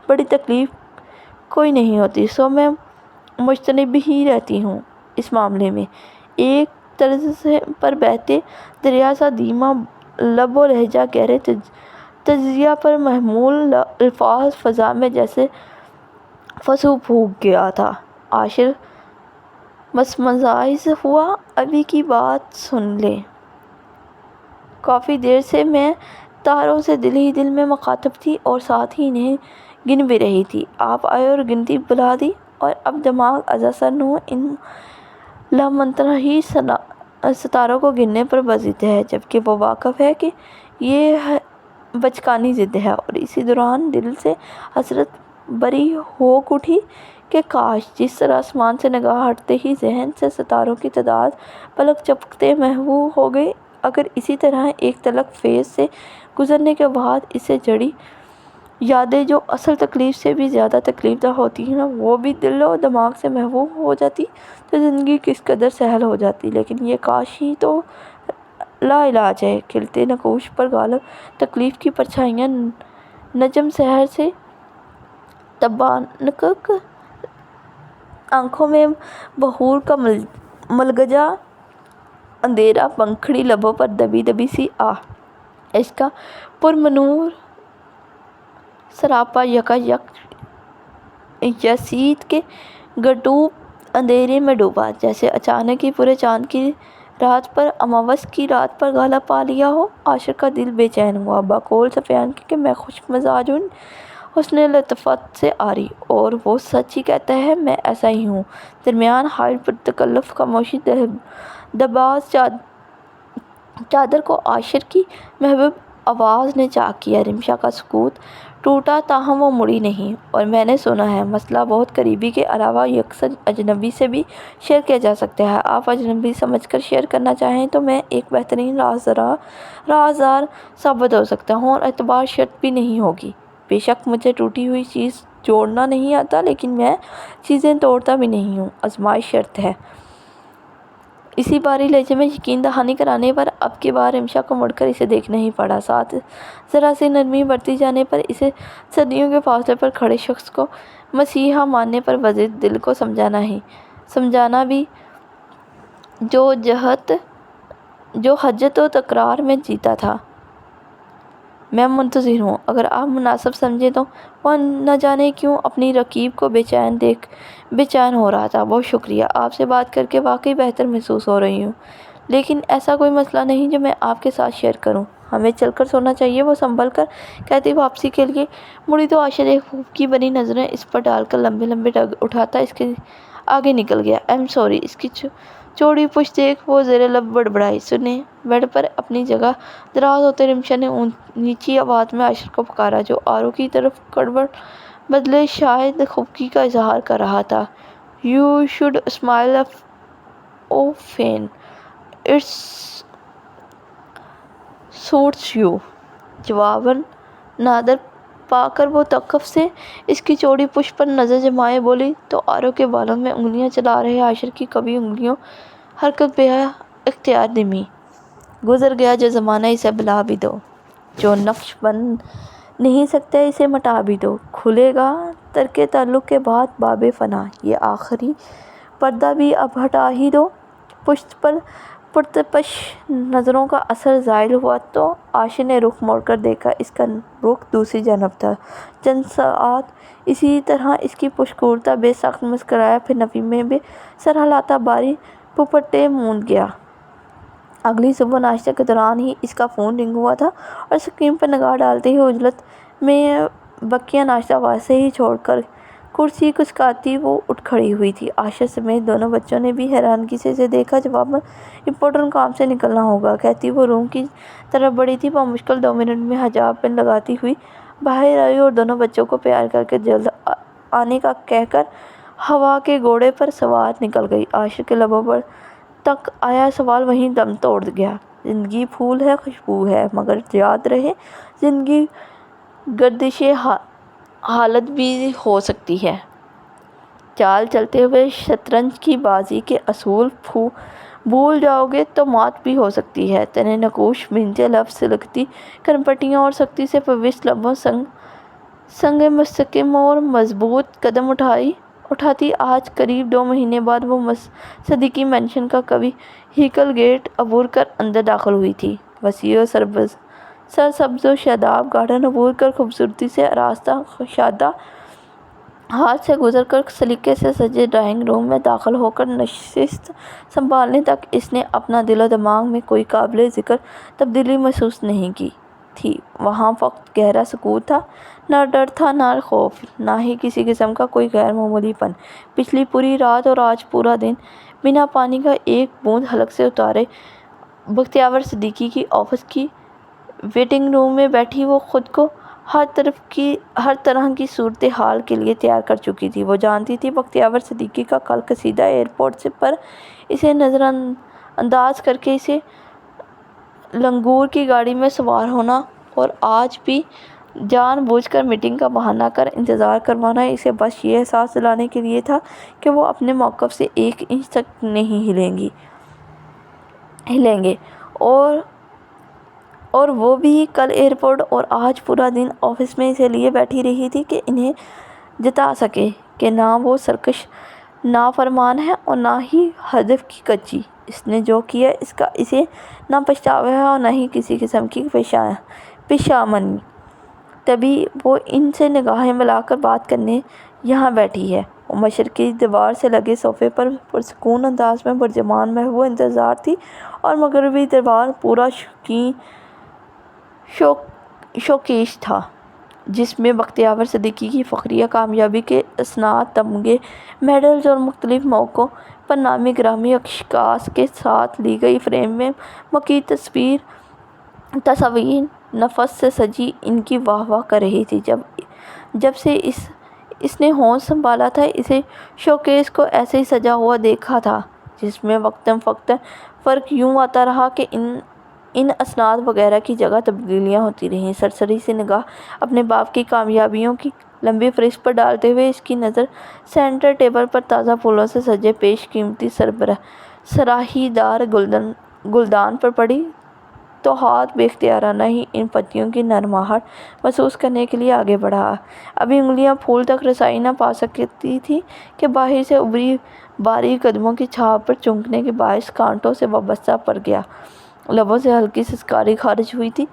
Speaker 1: بڑی تکلیف کوئی نہیں ہوتی۔ سو میں مجتنب ہی رہتی ہوں اس معاملے میں۔ ایک طرز پر بہتے دریا سا دھیما لب و لہجہ گہرے تجزیہ پر محمول الفاظ فضا میں جیسے فسوں پھونک گیا تھا۔ عاشر مسمسائز ہوا۔ ابھی کی بات سن لیں۔ کافی دیر سے میں تاروں سے دل ہی دل میں مخاطب تھی، اور ساتھ ہی انہیں گن بھی رہی تھی۔ آپ آئے اور گنتی بلا دی، اور اب دماغ ازسر نو ان لامنتہی ستاروں کو گننے پر بضد ہے، جبکہ وہ واقف ہے کہ یہ بچکانی ضد ہے۔ اور اسی دوران دل سے حسرت بری ہوک اٹھی کہ کاش جس طرح آسمان سے نگاہ ہٹتے ہی ذہن سے ستاروں کی تعداد پلک جھپکتے محو ہو گئی، اگر اسی طرح ایک تلخ فیز سے گزرنے کے بعد اسے جڑی یادیں جو اصل تکلیف سے بھی زیادہ تکلیف دہ ہوتی ہیں وہ بھی دل و دماغ سے محو ہو جاتی، تو زندگی کس قدر سہل ہو جاتی۔ لیکن یہ کاش ہی تو لا علاج ہے۔ کھلتے نقوش پر غالب تکلیف کی پرچھائیاں نجم سحر سے تبانک آنکھوں میں بخور کا ملگجا اندھیرا پنکھڑی لبوں پر دبی دبی سی آہ عشق کا پرنور سراپا یکا یک یزید کے گٹوپ اندھیرے میں ڈوبا، جیسے اچانک ہی پورے چاند کی رات پر اماوس کی رات پر غالب پا لیا ہو۔ عاشر کا دل بے چین ہوا، بقول سفیان کے کہ میں خشک مزاج ہوں، حسن لطافت سے عاری، اور وہ سچ ہی کہتا ہے، میں ایسا ہی ہوں۔ درمیان حائل پرتکلف خاموشی دباز چادر کو عاشر کی محبوب آواز نے چاک کیا۔ رمشا کا سکوت ٹوٹا، تاہم وہ مڑی نہیں۔ اور میں نے سنا ہے مسئلہ بہت قریبی کے علاوہ یکسر اجنبی سے بھی شیئر کیا جا سکتا ہے۔ آپ اجنبی سمجھ کر شیئر کرنا چاہیں تو میں ایک بہترین رازدار ثابت ہو سکتا ہوں، اور اعتبار شرط بھی نہیں ہوگی۔ بے شک مجھے ٹوٹی ہوئی چیز جوڑنا نہیں آتا، لیکن میں چیزیں توڑتا بھی نہیں ہوں۔ آزمائش شرط ہے۔ اسی باری لہجے میں یقین دہانی کرانے پر اب کی بار رمشا کو مڑ کر اسے دیکھنا ہی پڑا۔ ساتھ ذرا سی نرمی برتی جانے پر اسے صدیوں کے فاصلے پر کھڑے شخص کو مسیحا ماننے پر بضد دل کو سمجھانا بھی جو حجت و تکرار میں جیتا تھا۔ میں منتظر ہوں، اگر آپ مناسب سمجھیں تو۔ وہ نہ جانے کیوں اپنی رقیب کو بے چین دیکھ بے چین ہو رہا تھا۔ بہت شکریہ، آپ سے بات کر کے واقعی بہتر محسوس ہو رہی ہوں۔ لیکن ایسا کوئی مسئلہ نہیں جو میں آپ کے ساتھ شیئر کروں، ہمیں چل کر سونا چاہیے، وہ سنبھل کر کہتی واپسی کے لیے مڑی تو عاشر ایک خوب کی بنی نظریں اس پر ڈال کر لمبے لمبے ڈگ اٹھاتا اس کے آگے نکل گیا۔ سوری، اس کی چوڑی پشت دیکھ وہ زیر لب بڑبڑائی۔ سنیں، بیڈ پر اپنی جگہ دراز ہوتے رمشا نے نیچی آواز میں عاشر کو پکارا، جو آرو کی طرف کڑوڑ بدلے شاید خفگی کا اظہار کر رہا تھا۔ "You should smile often. It suits you." جواباً نادر پا کر وہ توقف سے اس کی چوڑی پشت پر نظر جمائے بولی، تو آرو کے بالوں میں انگلیاں چلا رہے عاشر کی کبھی انگلیوں حرکت بے اختیار دھیمی۔ گزر گیا جو زمانہ، اسے بھلا بھی دو، جو نقش بن نہیں سکتا اسے مٹا بھی دو، کھلے گا ترک تعلق کے بعد باب فنا، یہ آخری پردہ بھی اب ہٹا ہی دو۔ پشت پر پرتپش نظروں کا اثر زائل ہوا تو عاشر نے رخ موڑ کر دیکھا، اس کا رخ دوسری جانب تھا۔ چند ساعت اسی طرح اس کی پشکورتا بے ساخت مسکرایا، پھر نفی میں بے سر ہلاتا باری پپٹے موند گیا۔ اگلی صبح ناشتے کے دوران ہی اس کا فون رنگ ہوا تھا، اور اسکرین پر نگاہ ڈالتے ہی عجلت میں بقیہ ناشتہ ویسے ہی چھوڑ کر کرسی کچکاتی وہ اٹھ کھڑی ہوئی تھی۔ عاشر سمیت دونوں بچوں نے بھی حیرانگی سے اسے دیکھا۔ جواباً "امپورٹنٹ کام سے نکلنا ہوگا" کہتی وہ روم کی طرف بڑھی تھی۔ بمشکل 2 منٹ میں حجاب پن لگاتی ہوئی باہر آئی اور دونوں بچوں کو پیار کر کے جلد آنے کا کہہ کر ہوا کے گھوڑے پر سوار نکل گئی۔ عاشر کے لبوں پر تک آیا سوال وہیں دم توڑ گیا۔ زندگی پھول ہے، خوشبو ہے، مگر یاد رہے زندگی گردش حالت بھی ہو سکتی ہے۔ چال چلتے ہوئے شطرنج کی بازی کے اصول بھول جاؤ گے تو مات بھی ہو سکتی ہے۔ تنے نقوش بھینچے لب، سلگتی کرنپٹیاں اور سختی سے پوست لبوں سنگ مستحکم اور مضبوط قدم اٹھاتی آج قریب 2 مہینے بعد وہ صدیقی مینشن کا کبھی ہیکل گیٹ عبور کر اندر داخل ہوئی تھی۔ وسیع و سرسبز و شاداب گارڈن عبور کر خوبصورتی سے آراستہ شادہ ہاتھ سے گزر کر سلیقے سے سجے ڈرائنگ روم میں داخل ہو کر نشست سنبھالنے تک اس نے اپنا دل و دماغ میں کوئی قابل ذکر تبدیلی محسوس نہیں کی تھی۔ وہاں فقط گہرا سکوت تھا، نہ ڈر تھا، نہ خوف، نہ ہی کسی قسم کا کوئی غیر معمولی پن۔ پچھلی پوری رات اور آج پورا دن بنا پانی کا ایک بوند حلق سے اتارے بختیور صدیقی کی آفس کی ویٹنگ روم میں بیٹھی وہ خود کو ہر طرح کی صورتحال کے لیے تیار کر چکی تھی۔ وہ جانتی تھی بختیور صدیقی کا کل قصیدہ ایئرپورٹ پر اسے نظر انداز کر کے اسے لنگور کی گاڑی میں سوار ہونا اور آج بھی جان بوجھ کر میٹنگ کا بہانہ کر انتظار کروانا اسے بس یہ احساس دلانے کے لیے تھا کہ وہ اپنے موقف سے 1 انچ تک نہیں ہلیں گے، اور وہ بھی کل ایئرپورٹ اور آج پورا دن آفس میں اسے لیے بیٹھی رہی تھی کہ انہیں جتا سکے کہ نہ وہ سرکش نافرمان ہے اور نہ ہی ہدف کی کچی۔ اس نے جو کیا اس کا اسے نہ پچھتاوا ہے اور نہ ہی کسی قسم کی پشیمانی۔ تبھی وہ ان سے نگاہیں ملا کر بات کرنے یہاں بیٹھی ہے۔ وہ مشرقی دیوار سے لگے صوفے پر پرسکون انداز میں پرجمان محو انتظار تھی، اور مغربی دیوار پورا شوکیس تھا جس میں بختیور صدیقی کی فخریہ کامیابی کے اسناد، تمغے، میڈلز اور مختلف موقعوں پر نامی گرامی اشخاص کے ساتھ لی گئی فریم میں مکی تصاویر نفس سے سجی ان کی واہ واہ کر رہی تھی۔ جب سے اس نے ہوش سنبھالا تھا اسے شوکیس کو ایسے ہی سجا ہوا دیکھا تھا، جس میں وقتاً فوقتاً فرق یوں آتا رہا کہ ان اسناد وغیرہ کی جگہ تبدیلیاں ہوتی رہیں۔ سرسری سی نگاہ اپنے باپ کی کامیابیوں کی لمبی فہرست پر ڈالتے ہوئے اس کی نظر سینٹر ٹیبل پر تازہ پھولوں سے سجے پیش قیمتی سراہی دار گلدان پر پڑی تو ہاتھ بے اختیارانہ ہی ان پتیوں کی نرماہٹ محسوس کرنے کے لیے آگے بڑھا۔ ابھی انگلیاں پھول تک رسائی نہ پا سکتی تھی کہ باہر سے ابھری باریک قدموں کی چھاپ پر چونکنے کے باعث کانٹوں سے وابستہ پڑ گیا۔ لبوں سے ہلکی سسکاری خارج ہوئی تھی۔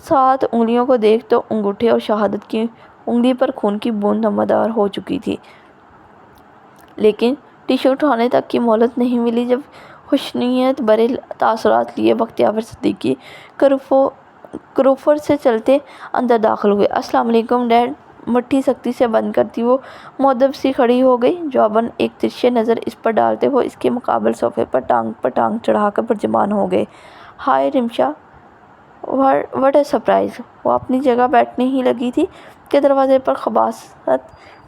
Speaker 1: 7 انگلیوں کو دیکھ تو انگوٹھے اور شہادت کی انگلی پر خون کی بوند نمودار ہو چکی تھی، لیکن ٹشو اٹھانے تک کی مہلت نہیں ملی۔ جب خوشنیت برے تاثرات لیے بختیور صدیقی کروفر سے چلتے اندر داخل ہوئے۔ السلام علیکم ڈیڈ، مٹھی سختی سے بند کرتی وہ مؤدب سی کھڑی ہو گئی۔ جواباً ایک ترچھی نظر اس پر ڈالتے وہ اس کے مقابل صوفے پر ٹانگ چڑھا کر ترجمان ہو گئے۔ ہائے رمشا، واٹ اے سرپرائز! وہ اپنی جگہ بیٹھنے ہی لگی تھی کہ دروازے پر خباثت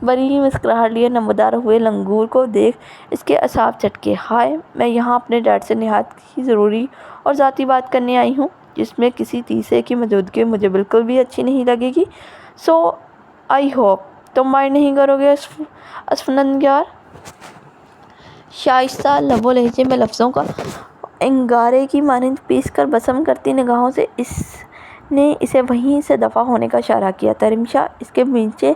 Speaker 1: بھری مسکراہٹ لیے نمودار ہوئے لنگور کو دیکھ اس کے اعصاب چٹکے۔ ہائے، میں یہاں اپنے ڈیڈ سے نہایت ہی ضروری اور ذاتی بات کرنے آئی ہوں، جس میں کسی تیسرے کی موجودگی مجھے بالکل بھی اچھی نہیں لگے گی۔ سو آئی ہوپ تم مائنڈ نہیں کرو گے اسفندیار۔ شائستہ لب و لہجے میں لفظوں کا انگارے کی مانند پیس کر بسم کرتی نگاہوں سے اس نے اسے وہیں سے دفع ہونے کا اشارہ کیا تھا۔ رمشا اس کے میٹھے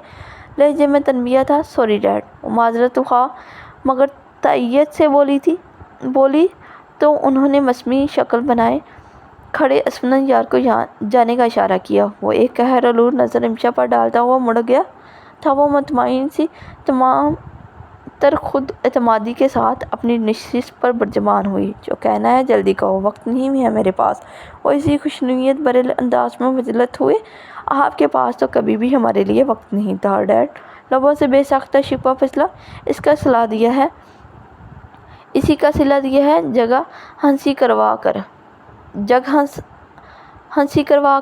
Speaker 1: لہجے میں تنبیہ تھا۔ سوری ڈیڈ، وہ معذرت خواہ مگر تائید سے بولی تو انہوں نے مسمی شکل بنائے کھڑے اسفندیار کو جانے کا اشارہ کیا۔ وہ ایک قہرآلود نظر رمشا پر ڈالتا ہوا مڑ گیا تھا۔ وہ مطمئن سی تمام تر خود اعتمادی کے ساتھ اپنی نشست پر برجمان ہوئی۔ جو کہنا ہے جلدی کہو، وقت نہیں ہے میرے پاس۔ وہ اسی خوشنویت بھرے انداز میں وجلت ہوئے۔ آپ کے پاس تو کبھی بھی ہمارے لیے وقت نہیں تھا ڈیڈ۔ لبوں سے بے ساختہ شکوہ پھسلا۔ اسی کا صلہ دیا ہے جگ ہنسی کروا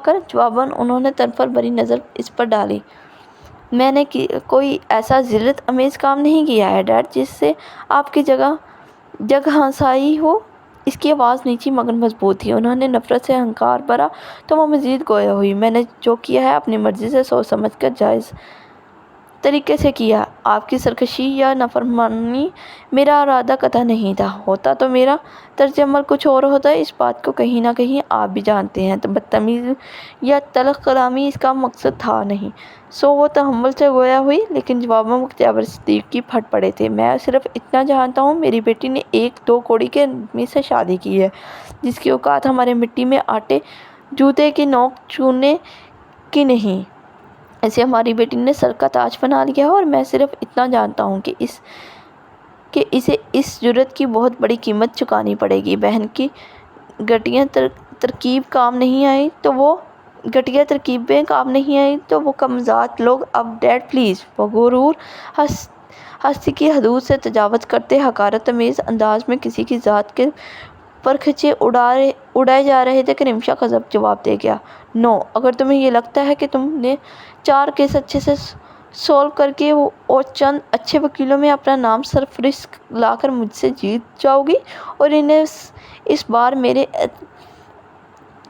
Speaker 1: کر۔ جواباً انہوں نے طرفہ بھری نظر اس پر ڈالی۔ میں نے کوئی ایسا ذلت آمیز کام نہیں کیا ہے ڈیڈ جس سے آپ کی جگ ہنسائی ہو۔ اس کی آواز نیچی مگر مضبوط تھی۔ انہوں نے نفرت سے ہنکار بھرا تو وہ مزید گویا ہوئی۔ میں نے جو کیا ہے اپنی مرضی سے سوچ سمجھ کر جائز طریقے سے کیا۔ آپ کی سرکشی یا نافرمانی میرا ارادہ قطع نہیں تھا۔ ہوتا تو میرا طرز عمل کچھ اور ہوتا، اس بات کو کہیں نہ کہیں آپ بھی جانتے ہیں۔ بدتمیزی یا تلخ کلامی اس کا مقصد تھا نہیں۔ سو وہ تحمل سے گویا ہوئی، لیکن جواب میں بختیور صدیقی پھٹ پڑے تھے۔ میں صرف اتنا جانتا ہوں میری بیٹی نے ایک دو کوڑی کے آدمی سے شادی کی ہے جس کی اوقات ہمارے مٹی میں آٹے جوتے کی نوک چونے کی نہیں۔ اسے ہماری بیٹی نے سر کا تاج بنا لیا ہے اور میں صرف اتنا جانتا ہوں کہ اسے اس جرات کی بہت بڑی قیمت چکانی پڑے گی۔ بہن کی گھٹیا ترکیبیں کام نہیں آئیں تو وہ کمذات لوگ اب ڈیڈ پلیز۔ وہ غرور ہستی کی حدود سے تجاوز کرتے حقارت آمیز انداز میں کسی کی ذات کے پرخچے اڑائے جا رہے تھے کہ رمشا غضب جواب دے گیا۔ نو، اگر تمہیں یہ لگتا ہے کہ تم نے 4 کیس اچھے سے سولو کر کے اور چند اچھے وکیلوں میں اپنا نام سرفہرست لا کر مجھ سے جیت جاؤ گی اور انہیں اس بار میرے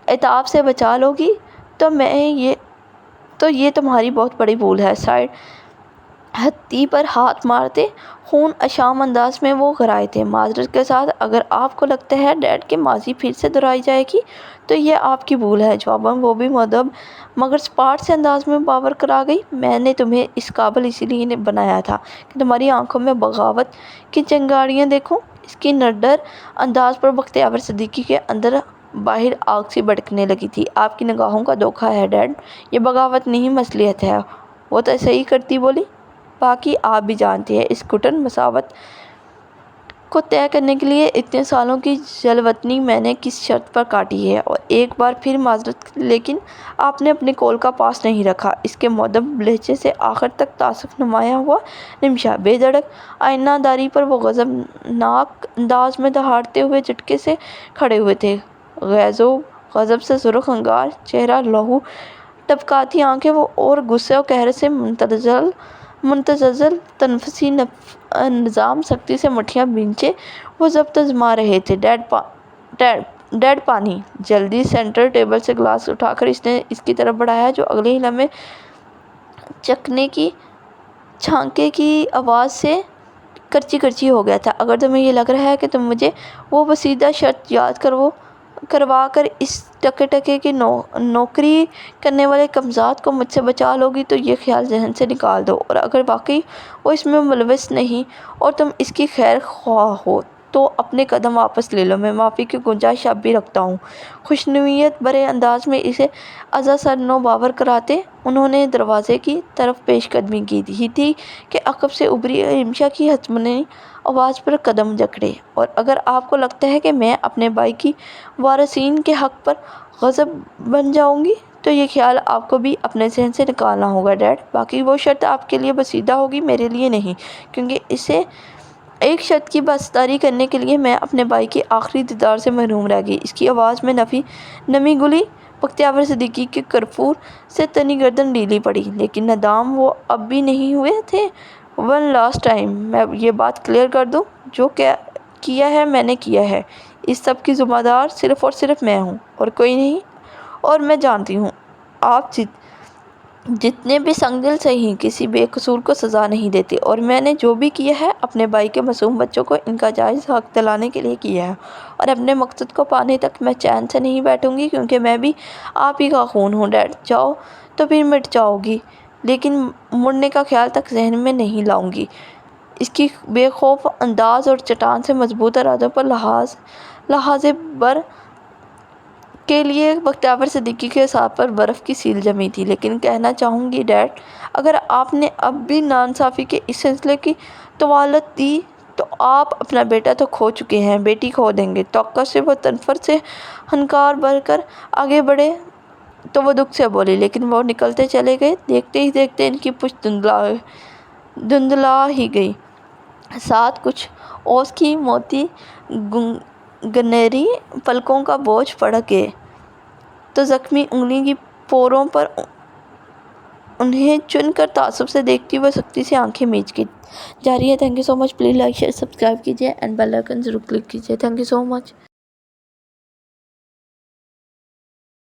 Speaker 1: عتاب سے بچا لو گی تو یہ تمہاری بہت بڑی بھول ہے۔ سائڈ ہتھی پر ہاتھ مارتے خون اشام انداز میں وہ گھرائے تھے۔ معذرت کے ساتھ اگر آپ کو لگتا ہے ڈیڈ کہ ماضی پھر سے دہرائی جائے گی تو یہ آپ کی بھول ہے۔ جواباً وہ بھی مؤدب مگر سپاٹ سے انداز میں باور کرا گئی۔ میں نے تمہیں اس قابل اسی لیے بنایا تھا کہ تمہاری آنکھوں میں بغاوت کی چنگاریاں دیکھوں۔ اس کی نڈر انداز پر بختیور صدیقی کے اندر باہر آگ سی بھڑکنے لگی تھی۔ آپ کی نگاہوں کا دھوکہ ہے ڈیڈ، یہ بغاوت نہیں مصلحت ہے۔ وہ تصحیح کرتی بولی، باقی آپ بھی جانتے ہیں اس گھٹن مساوات کو طے کرنے کے لیے اتنے سالوں کی جلوطنی میں نے کس شرط پر کاٹی ہے۔ اور ایک بار پھر معذرت لیکن آپ نے اپنے قول کا پاس نہیں رکھا۔ اس کے مؤدب لہجے سے آخر تک تعصب نمایاں ہوا۔ رمشا بے دھڑک آئینہ داری پر وہ غضبناک انداز میں دہاڑتے ہوئے جھٹکے سے کھڑے ہوئے تھے۔ غیظ و غضب سے سرخ انگار چہرہ، لہو ٹپکاتی آنکھیں، وہ اور غصے و قہر سے متزلزل تنفسی نظام سختی سے مٹھیاں بھینچے وہ ضبط آزما رہے تھے۔ ڈیڈ پانی! جلدی! سینٹر ٹیبل سے گلاس اٹھا کر اس نے اس کی طرف بڑھایا جو اگلے ہی لمحے چکنے کی چھانکے کی آواز سے کرچی ہو گیا تھا۔ اگر تمہیں یہ لگ رہا ہے کہ تم مجھے وہ بسیدہ شرط یاد کروا کر اس ٹکے کی نوکری کرنے والے کمذات کو مجھ سے بچا لو گی تو یہ خیال ذہن سے نکال دو۔ اور اگر واقعی وہ اس میں ملوث نہیں اور تم اس کی خیر خواہ ہو تو اپنے قدم واپس لے لو، میں معافی کی گنجائش اب بھی رکھتا ہوں۔ خوشنویت بھرے انداز میں اسے ازاں سر نو باور کراتے انہوں نے دروازے کی طرف پیش قدمی کی ہی تھی کہ عقب سے ابھری رمشا کی حتمی آواز پر قدم جکڑے۔ اور اگر آپ کو لگتا ہے کہ میں اپنے بھائی کی وارثین کے حق پر غضب بن جاؤں گی تو یہ خیال آپ کو بھی اپنے ذہن سے نکالنا ہوگا ڈیڈ۔ باقی وہ شرط آپ کے لیے بسیدہ ہوگی، میرے لیے نہیں، کیونکہ اسے ایک شرط کی پاسداری کرنے کے لیے میں اپنے بھائی کے آخری دیدار سے محروم رہ گئی۔ اس کی آواز میں نمی گھلی۔ بختیور صدیقی کے کرفور سے تنی گردن ڈھیلی پڑی، لیکن نادام وہ اب بھی نہیں ہوئے تھے۔ ون لاسٹ ٹائم میں یہ بات کلیئر کر دوں، جو کیا ہے میں نے کیا ہے، اس سب کی ذمہ دار صرف اور صرف میں ہوں اور کوئی نہیں۔ اور میں جانتی ہوں آپ جتنے بھی سنگ دل صحیح کسی بے قصور کو سزا نہیں دیتے، اور میں نے جو بھی کیا ہے اپنے بھائی کے معصوم بچوں کو ان کا جائز حق دلانے کے لیے کیا ہے، اور اپنے مقصد کو پانے تک میں چین سے نہیں بیٹھوں گی، کیونکہ میں بھی آپ ہی کا خون ہوں ڈیڈ۔ جاؤ تو پھر مٹ جاؤ گی، لیکن مڑنے کا خیال تک ذہن میں نہیں لاؤں گی۔ اس کی بے خوف انداز اور چٹان سے مضبوط ارادوں پر لحاظ بر کے لیے بختیور صدیقی کے اعصاب پر برف کی سیل جمی تھی۔ لیکن کہنا چاہوں گی ڈیڈ، اگر آپ نے اب بھی ناانصافی کے اس سلسلے کی طوالت دی تو آپ اپنا بیٹا تو کھو چکے ہیں، بیٹی کھو دیں گے۔ توقع سے وہ تنفر سے ہنکار بھر کر آگے بڑھے تو وہ دکھ سے بولی، لیکن وہ نکلتے چلے گئے۔ دیکھتے ہی دیکھتے ان کی پشت دھندلا ہی گئی، ساتھ کچھ اوس کی موتی گنہری پلکوں کا بوجھ پڑ گئے تو زخمی انگلی کی پوروں پر انہیں چن کر تعصب سے دیکھتی وہ سختی سے آنکھیں میچ کی جا رہی ہے۔ Thank you so much, please like share subscribe کیجیے اینڈ بیل آئیکن ضرور کلک کیجیے۔ Thank you so much.